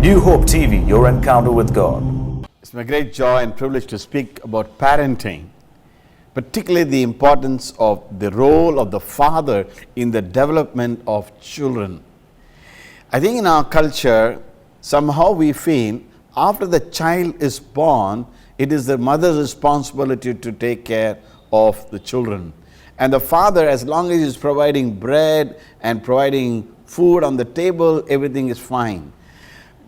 New Hope TV, your encounter with God. It's my great joy and privilege to speak about parenting, particularly the importance of the role of the father in the development of children. I think in our culture, somehow we feel after the child is born, it is the mother's responsibility to take care of the children. And the father, as long as he is providing bread and providing food on the table, everything is fine.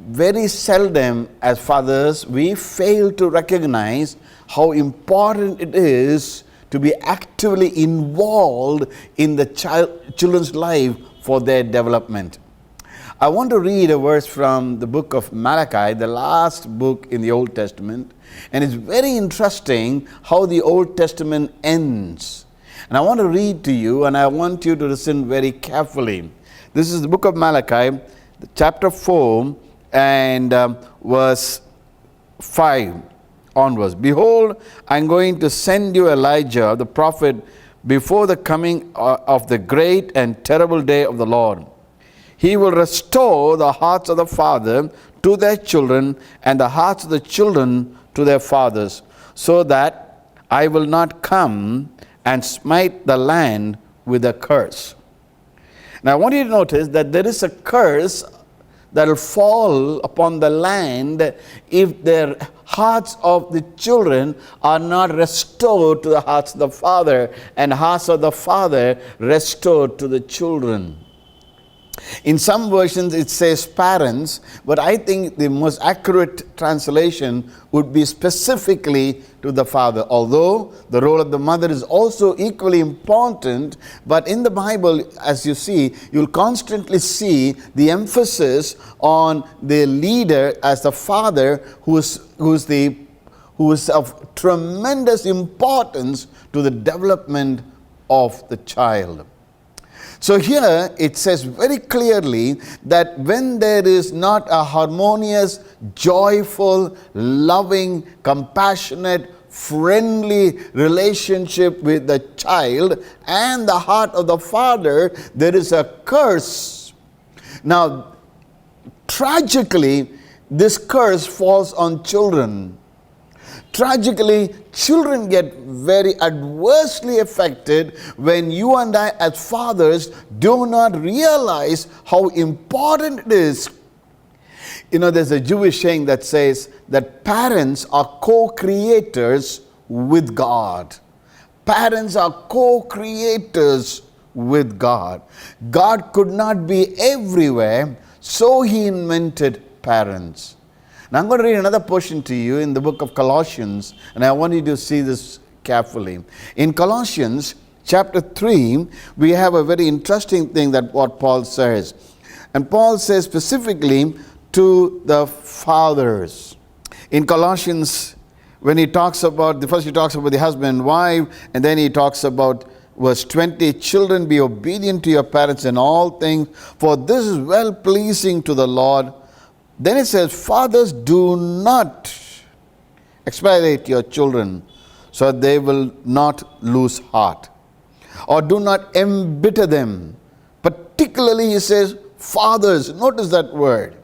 Very seldom as fathers we fail to recognize how important it is to be actively involved in the children's life for their development. I want to read a verse from the book of Malachi, the last book in the Old Testament, and it's very interesting how the Old Testament ends. And I want to read to you, and I want you to listen very carefully. This is the book of Malachi, chapter 4, and verse 5 onwards. Behold, I am going to send you Elijah, the prophet, before the coming of the great and terrible day of the Lord. He will restore the hearts of the father to their children, and the hearts of the children to their fathers, so that I will not come and smite the land with a curse. Now I want you to notice that there is a curse that will fall upon the land if their hearts of the children are not restored to the hearts of the father, and hearts of the father restored to the children. In some versions it says parents, but I think the most accurate translation would be specifically to the father. Although the role of the mother is also equally important, but in the Bible, as you see, you'll constantly see the emphasis on the leader as the father who is of tremendous importance to the development of the child. So here it says very clearly that when there is not a harmonious, joyful, loving, compassionate, friendly relationship with the child and the heart of the father, there is a curse. Now, tragically, this curse falls on children. Tragically, children get very adversely affected when you and I as fathers do not realize how important it is. You know, there's a Jewish saying that says that parents are co-creators with God. Parents are co-creators with God. God could not be everywhere, so He invented parents. Now I'm going to read another portion to you in the book of Colossians, and I want you to see this carefully. In Colossians chapter 3, we have a very interesting thing that what Paul says. And Paul says specifically to the fathers. In Colossians, when he talks about, first he talks about the husband and wife, and then he talks about verse 20, children, be obedient to your parents in all things, for this is well pleasing to the Lord. Then it says, fathers, do not exploit your children so they will not lose heart, or do not embitter them. Particularly, he says, fathers. Notice that word.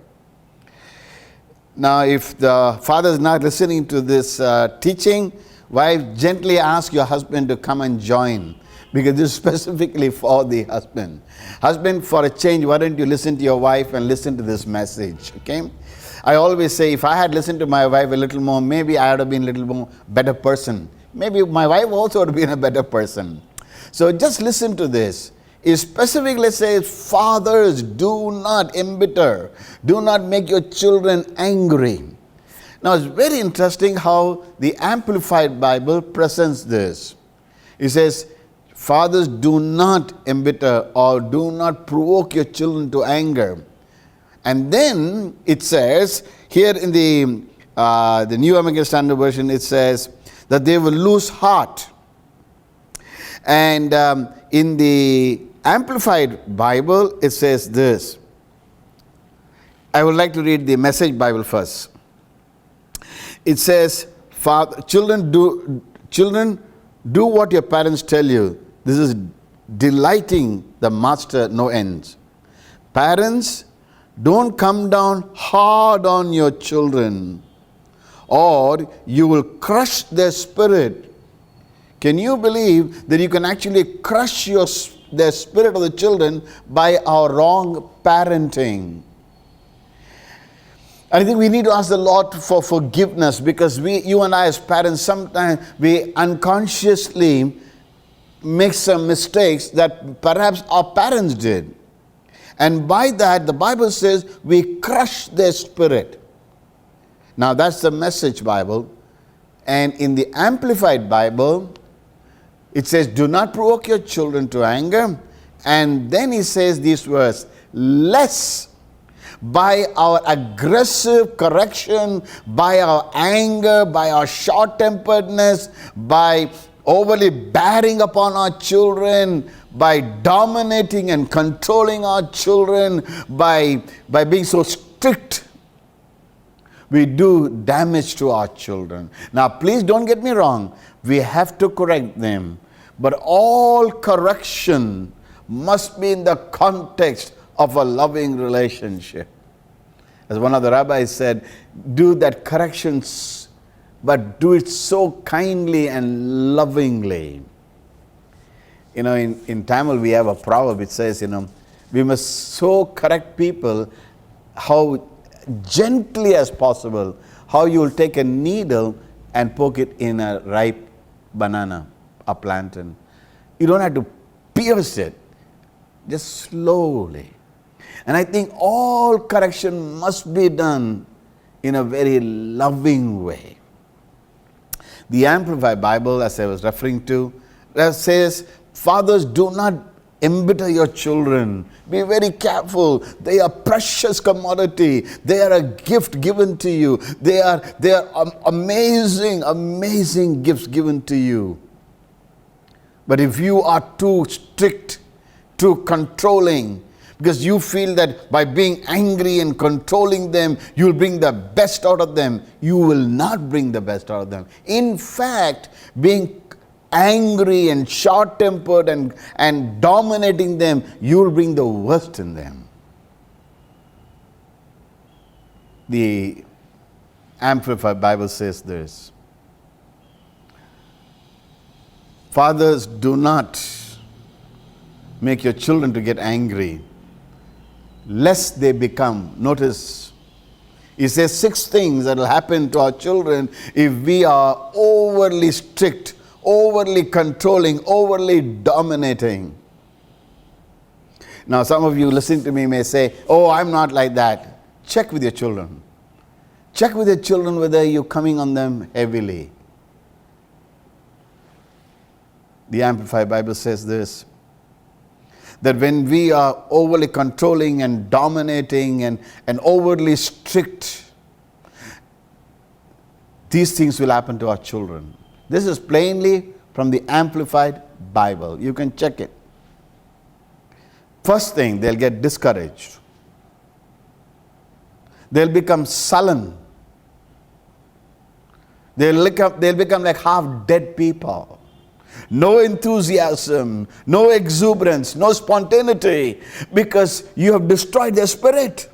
Now, if the father is not listening to this teaching, wife, gently ask your husband to come and join, because this is specifically for the husband. Husband, for a change, why don't you listen to your wife and listen to this message, okay? I always say, if I had listened to my wife a little more, maybe I would have been a little more better person. Maybe my wife also would have been a better person. So just listen to this. It specifically says, fathers, do not embitter. Do not make your children angry. Now, it's very interesting how the Amplified Bible presents this. It says, fathers, do not embitter or do not provoke your children to anger. And then it says, here in the New American Standard Version, it says that they will lose heart. And in the Amplified Bible, it says this. I would like to read the Message Bible first. It says, children, do what your parents tell you. This is delighting the master no ends. Parents, Don't come down hard on your children, or you will crush their spirit. Can you believe that you can actually crush the spirit of the children by our wrong parenting? I think we need to ask the Lord for forgiveness, because you and I as parents, sometimes we unconsciously make some mistakes that perhaps our parents did. And by that, the Bible says we crush their spirit. Now that's the Message Bible. And in the Amplified Bible, it says, do not provoke your children to anger. And then he says these words, lest by our aggressive correction, by our anger, by our short-temperedness, by overly bearing upon our children, by dominating and controlling our children, by being so strict, we do damage to our children. Now, please don't get me wrong. We have to correct them. But all correction must be in the context of a loving relationship. As one of the rabbis said, do that corrections, but do it so kindly and lovingly. You know, in Tamil we have a proverb, it says, we must so correct people how gently as possible, how you will take a needle and poke it in a ripe banana, a plantain. You don't have to pierce it, just slowly. And I think all correction must be done in a very loving way. The Amplified Bible, as I was referring to, says, fathers, do not embitter your children. Be very careful. They are precious commodity. They are a gift given to you. They are amazing, amazing gifts given to you. But if you are too strict, too controlling, because you feel that by being angry and controlling them, you will bring the best out of them, you will not bring the best out of them. In fact, being angry and short-tempered and dominating them, you will bring the worst in them. The Amplified Bible says this: fathers, do not make your children to get angry, lest they become, notice, it says 6 things that will happen to our children if we are overly strict, overly controlling, overly dominating. Now, some of you listening to me may say, oh, I'm not like that. Check with your children. Check with your children whether you're coming on them heavily. The Amplified Bible says this, that when we are overly controlling and dominating and overly strict, these things will happen to our children. This is plainly from the Amplified Bible. You can check it. First thing, they'll get discouraged. They'll become sullen. They'll become like half dead people. No enthusiasm, no exuberance, no spontaneity, because you have destroyed their spirit.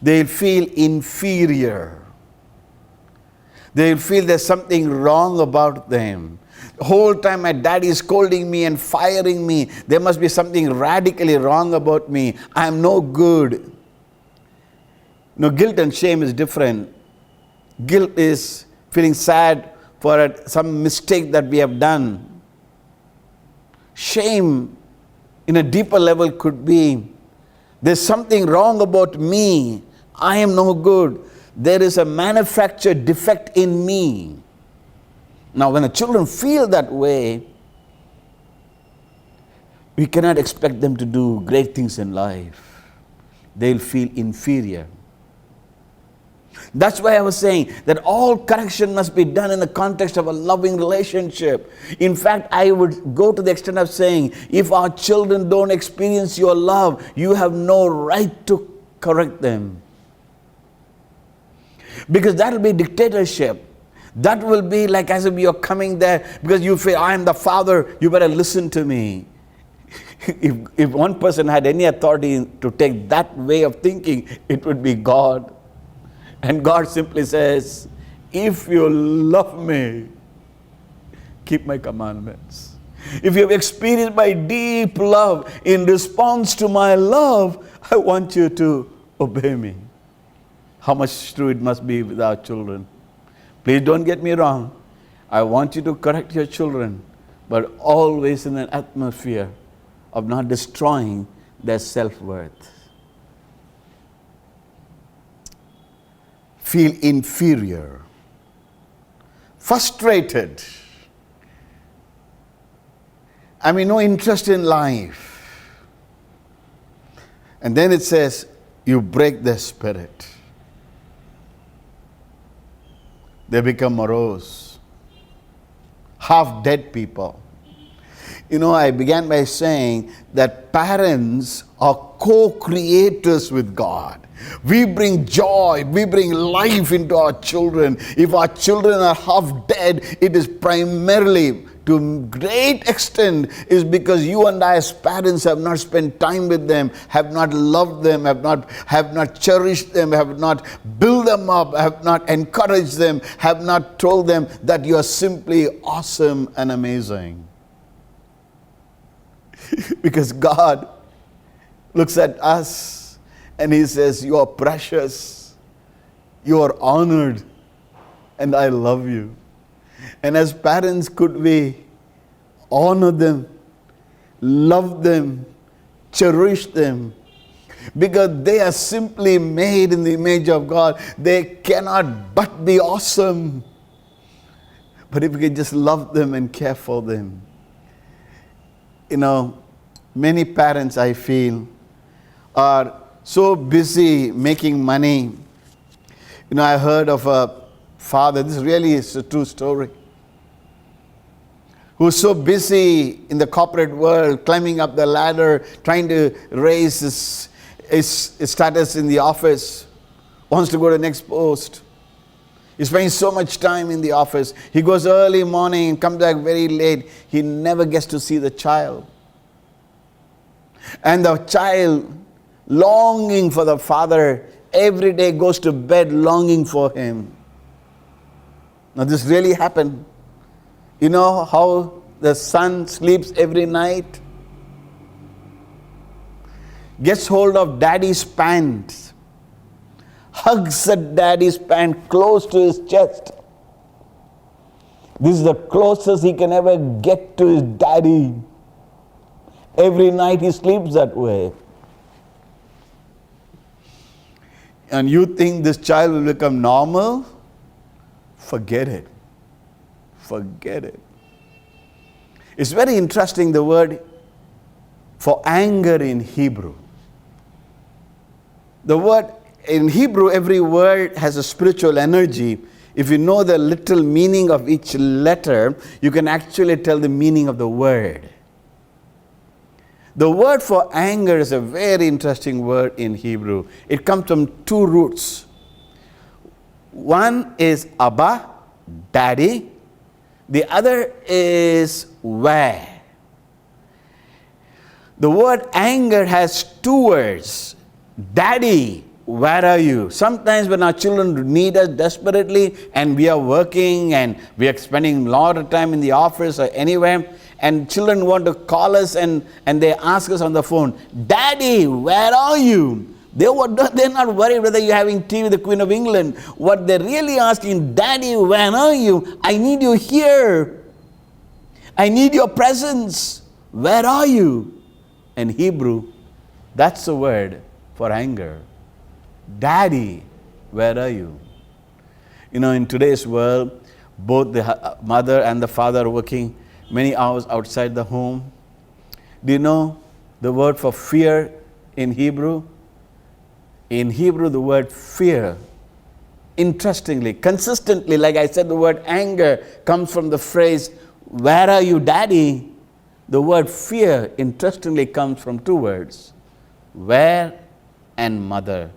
They'll feel inferior. They'll feel there's something wrong about them. The whole time my daddy is scolding me and firing me, there must be something radically wrong about me. I am no good. No, guilt and shame is different. Guilt is feeling sad for some mistake that we have done. Shame, in a deeper level, could be, there's something wrong about me. I am no good. There is a manufactured defect in me. Now, when the children feel that way, we cannot expect them to do great things in life. They'll feel inferior. That's why I was saying that all correction must be done in the context of a loving relationship. In fact, I would go to the extent of saying, if our children don't experience your love, you have no right to correct them. Because that will be dictatorship. That will be like as if you're coming there because you feel, I am the father, you better listen to me. If one person had any authority to take that way of thinking, it would be God. And God simply says, if you love me, keep my commandments. If you have experienced my deep love, in response to my love, I want you to obey me. How much true it must be with our children. Please don't get me wrong. I want you to correct your children, but always in an atmosphere of not destroying their self-worth. Feel inferior, frustrated. No interest in life. And then it says, you break their spirit. They become morose, half-dead people. I began by saying that parents are co-creators with God. We bring joy, we bring life into our children. If our children are half dead, it is primarily, to great extent, is because you and I as parents have not spent time with them, have not loved them, have not cherished them, have not built them up, have not encouraged them, have not told them that you are simply awesome and amazing. Because God looks at us and He says, you are precious, you are honored, and I love you. And as parents, could we honor them, love them, cherish them? Because they are simply made in the image of God. They cannot but be awesome. But if we can just love them and care for them. Many parents, I feel, are so busy making money. I heard of a father, this really is a true story, who's so busy in the corporate world, climbing up the ladder, trying to raise his status in the office, wants to go to the next post. He spends so much time in the office. He goes early morning, comes back very late. He never gets to see the child. And the child, longing for the father, every day goes to bed longing for him. Now this really happened. You know how the son sleeps every night? Gets hold of daddy's pants. Hugs at daddy's pant close to his chest. This is the closest he can ever get to his daddy. Every night he sleeps that way. And you think this child will become normal? Forget it. Forget it. It's very interesting, the word for anger in Hebrew. The word in Hebrew, every word has a spiritual energy. If you know the literal meaning of each letter, you can actually tell the meaning of the word. The word for anger is a very interesting word in Hebrew. It comes from two roots. One is Abba, daddy. The other is where. The word anger has two words. Daddy, where are you? Sometimes when our children need us desperately and we are working and we are spending a lot of time in the office or anywhere, and children want to call us and they ask us on the phone, Daddy, where are you? They're not worried whether you're having tea with the Queen of England. What they're really asking, Daddy, where are you? I need you here. I need your presence. Where are you? In Hebrew, that's the word for anger. Daddy, where are you? You know, in today's world, both the mother and the father are working many hours outside the home. Do you know the word for fear in Hebrew? In Hebrew, the word fear, interestingly, consistently, like I said, the word anger comes from the phrase, where are you, Daddy? The word fear, interestingly, comes from two words, where and mother.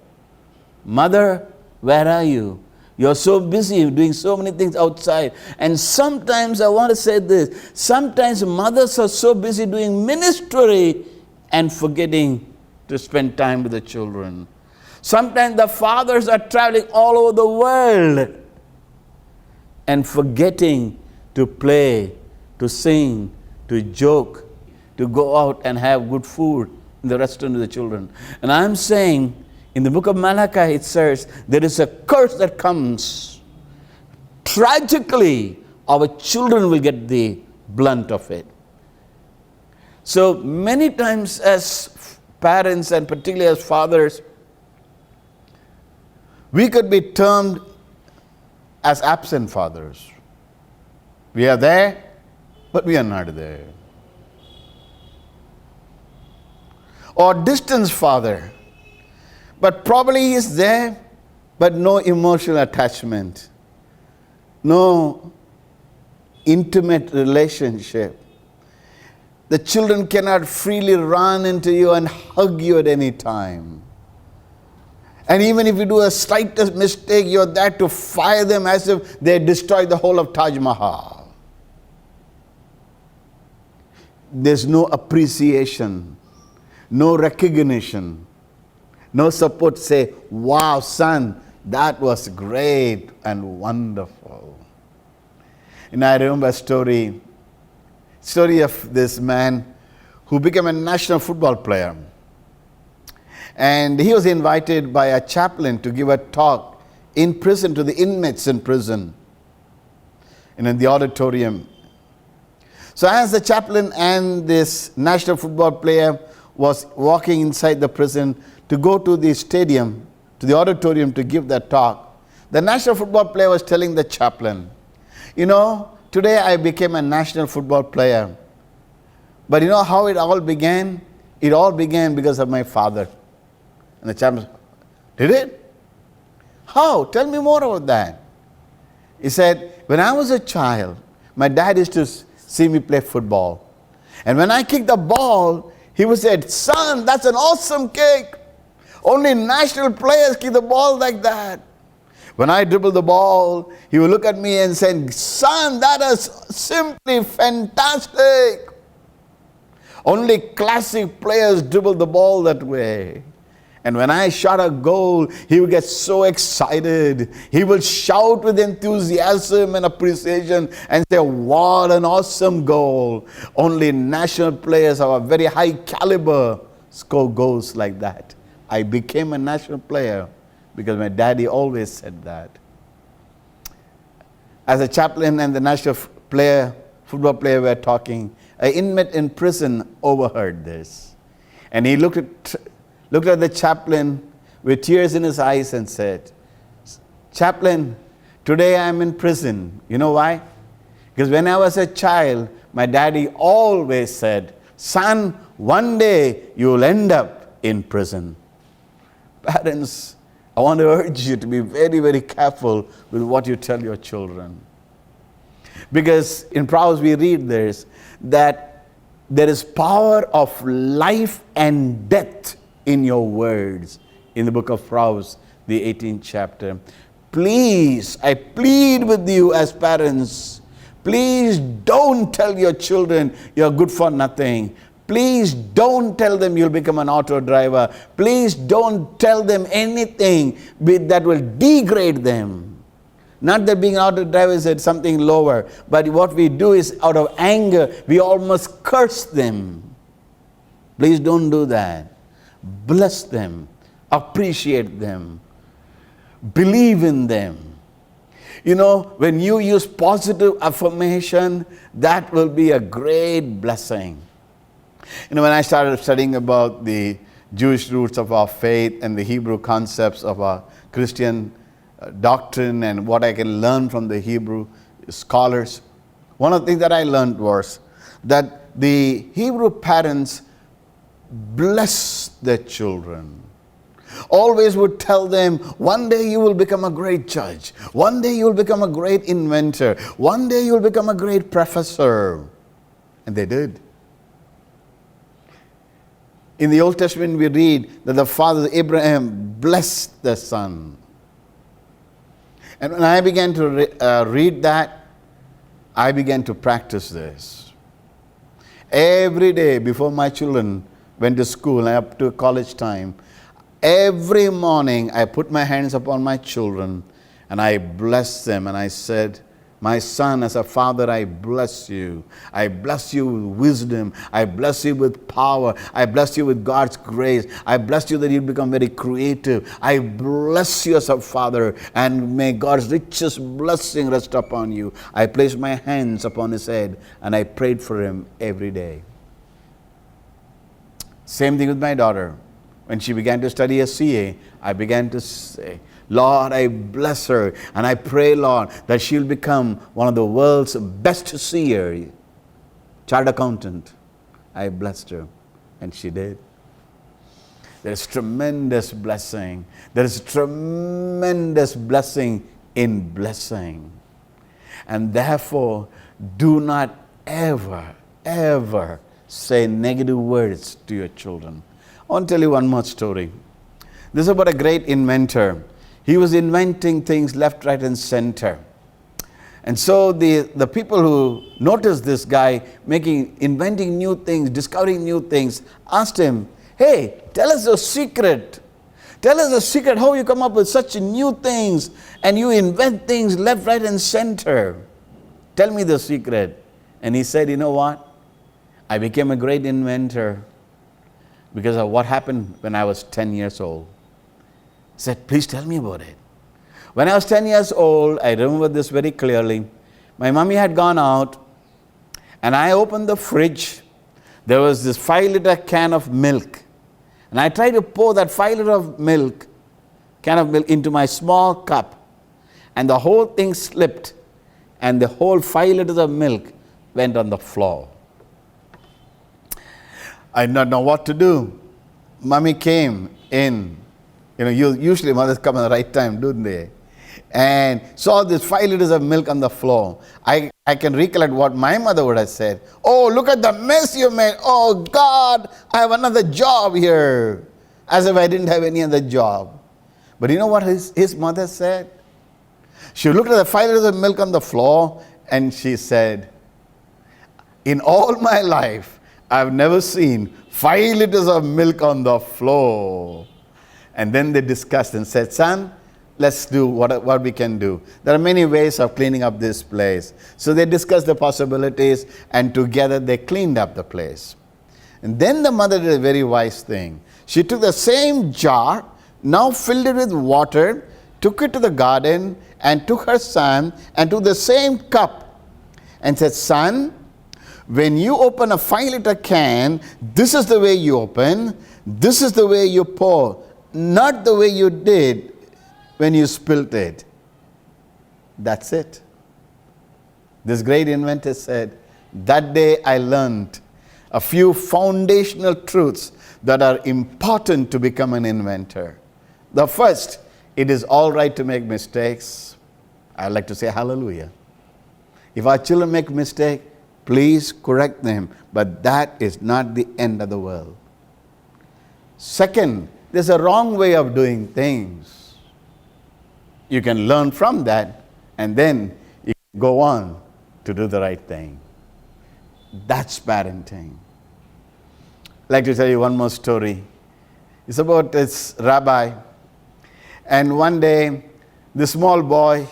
Mother, where are you? You're so busy doing so many things outside. And sometimes, I want to say this, sometimes mothers are so busy doing ministry and forgetting to spend time with the children. Sometimes the fathers are traveling all over the world and forgetting to play, to sing, to joke, to go out and have good food in the restaurant with the children. And I'm saying, in the book of Malachi it says, there is a curse that comes. Tragically, our children will get the blunt of it. So many times as parents, and particularly as fathers, we could be termed as absent fathers. We are there, but we are not there. Or distant father, but probably he is there, but no emotional attachment, no intimate relationship. The children cannot freely run into you and hug you at any time. And even if you do a slightest mistake, you're there to fire them as if they destroyed the whole of Taj Mahal. There's no appreciation, no recognition, no support. Say, wow, son, that was great and wonderful. And I remember a story of this man who became a national football player. And he was invited by a chaplain to give a talk in prison to the inmates in prison and in the auditorium. So as the chaplain and this national football player was walking inside the prison to go to the stadium, to the auditorium to give that talk, the national football player was telling the chaplain, you know, today I became a national football player. But you know how it all began? It all began because of my father. And the chaplain said, did it? How? Tell me more about that. He said, when I was a child, my dad used to see me play football. And when I kicked the ball, he would say, son, that's an awesome kick. Only national players kick the ball like that. When I dribble the ball, he would look at me and say, son, that is simply fantastic. Only classic players dribble the ball that way. And when I shot a goal, he would get so excited. He will shout with enthusiasm and appreciation and say, what an awesome goal. Only national players of a very high caliber score goals like that. I became a national player because my daddy always said that. As a chaplain and the national football player were talking, an inmate in prison overheard this. And he looked at the chaplain with tears in his eyes and said, chaplain, today I am in prison. You know why? Because when I was a child, my daddy always said, son, one day you will end up in prison. Parents, I want to urge you to be very, very careful with what you tell your children. Because in Proverbs we read this, that there is power of life and death in your words. In the book of Proverbs, the 18th chapter. Please, I plead with you as parents, please don't tell your children you're good for nothing. Please don't tell them you'll become an auto driver. Please don't tell them anything that will degrade them. Not that being an auto driver is something lower, but what we do is out of anger, we almost curse them. Please don't do that. Bless them, appreciate them, believe in them. You know, when you use positive affirmation, that will be a great blessing. You know, when I started studying about the Jewish roots of our faith and the Hebrew concepts of our Christian doctrine and what I can learn from the Hebrew scholars, one of the things that I learned was that the Hebrew parents bless their children. Always would tell them, one day you will become a great judge. One day you will become a great inventor. One day you will become a great professor. And they did. In the Old Testament we read that the father Abraham blessed the son. And when I began to read that, I began to practice this. Every day before my children went to school and up to college time, every morning I put my hands upon my children and I blessed them, and I said, my son, as a father, I bless you. I bless you with wisdom. I bless you with power. I bless you with God's grace. I bless you that you become very creative. I bless you as a father, and may God's richest blessing rest upon you. I placed my hands upon his head and I prayed for him every day. Same thing with my daughter. When she began to study a CA, I began to say, Lord, I bless her, and I pray, Lord, that she'll become one of the world's best seer, chartered accountant. I blessed her, and she did. There is tremendous blessing. There is tremendous blessing in blessing. And therefore, do not ever, ever say negative words to your children. I want to tell you one more story. This is about a great inventor. He was inventing things left, right, and center. And so the people who noticed this guy inventing new things, discovering new things, asked him, hey, tell us your secret. Tell us the secret how you come up with such new things and you invent things left, right, and center. Tell me the secret. And he said, you know what? I became a great inventor because of what happened when I was 10 years old. He said, please tell me about it. When I was 10 years old, I remember this very clearly. My mommy had gone out and I opened the fridge. There was this 5-liter can of milk. And I tried to pour that 5-liter can of milk into my small cup. And the whole thing slipped and the whole 5 liters of milk went on the floor. I did not know what to do. Mommy came in. Usually mothers come at the right time, don't they? And saw this 5 liters of milk on the floor. I can recollect what my mother would have said. Oh, look at the mess you made. Oh, God, I have another job here. As if I didn't have any other job. But you know what his mother said? She looked at the 5 liters of milk on the floor and she said, in all my life, I've never seen 5 liters of milk on the floor. And then they discussed and said, son, let's do what we can do. There are many ways of cleaning up this place. So they discussed the possibilities and together they cleaned up the place. And then the mother did a very wise thing. She took the same jar, now filled it with water, took it to the garden and took her son and took the same cup and said, son, when you open a 5-liter can, this is the way you open, this is the way you pour. Not the way you did when you spilt it. That's it. This great inventor said, that day I learned a few foundational truths that are important to become an inventor. The first, it is all right to make mistakes. I like to say hallelujah. If our children make mistakes, please correct them, but that is not the end of the world. Second, there's a wrong way of doing things. You can learn from that and then you can go on to do the right thing. That's parenting. I'd like to tell you one more story. It's about this rabbi. And one day, this small boy,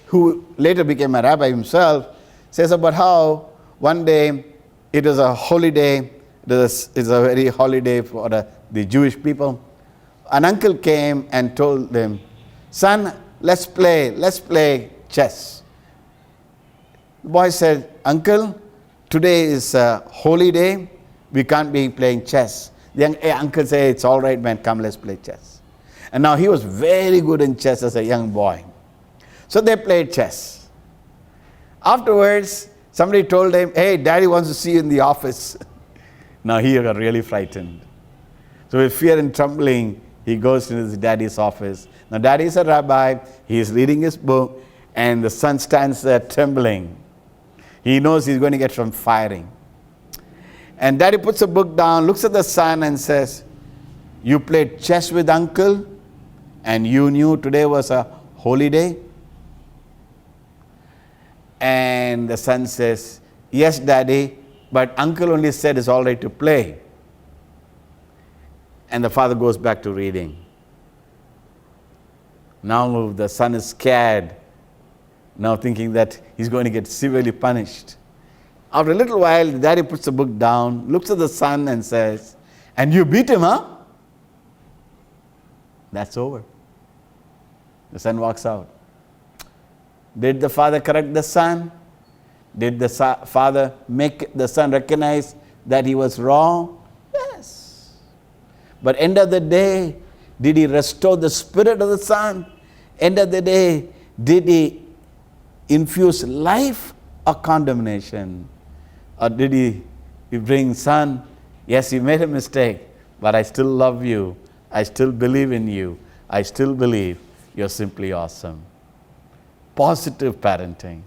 who later became a rabbi himself, says about how one day it was a holiday. It's a very holiday for the Jewish people. An uncle came and told them, son, let's play chess. The boy said, uncle, today is a holy day. We can't be playing chess. The uncle said, it's all right, man, come, let's play chess. And now he was very good in chess as a young boy. So they played chess. Afterwards, somebody told him, hey, daddy wants to see you in the office. Now he got really frightened. So with fear and trembling, he goes to his daddy's office. Now daddy is a rabbi, he is reading his book, and the son stands there trembling. He knows he's going to get some firing. And daddy puts the book down, looks at the son and says, you played chess with uncle, and you knew today was a holy day? And the son says, yes, daddy, but uncle only said it's all right to play. And the father goes back to reading. Now the son is scared, now thinking that he's going to get severely punished. After a little while, the daddy puts the book down, looks at the son and says, and you beat him, huh? That's over. The son walks out. Did the father correct the son? Did the father make the son recognize that he was wrong? Yes. But end of the day, did he restore the spirit of the son? End of the day, did he infuse life or condemnation? Or did he bring, son, yes, you made a mistake, but I still love you. I still believe in you. I still believe you're simply awesome. Positive parenting.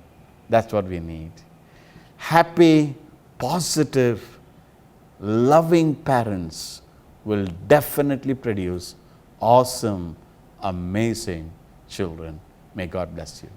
That's what we need. Happy, positive, loving parents will definitely produce awesome, amazing children. May God bless you.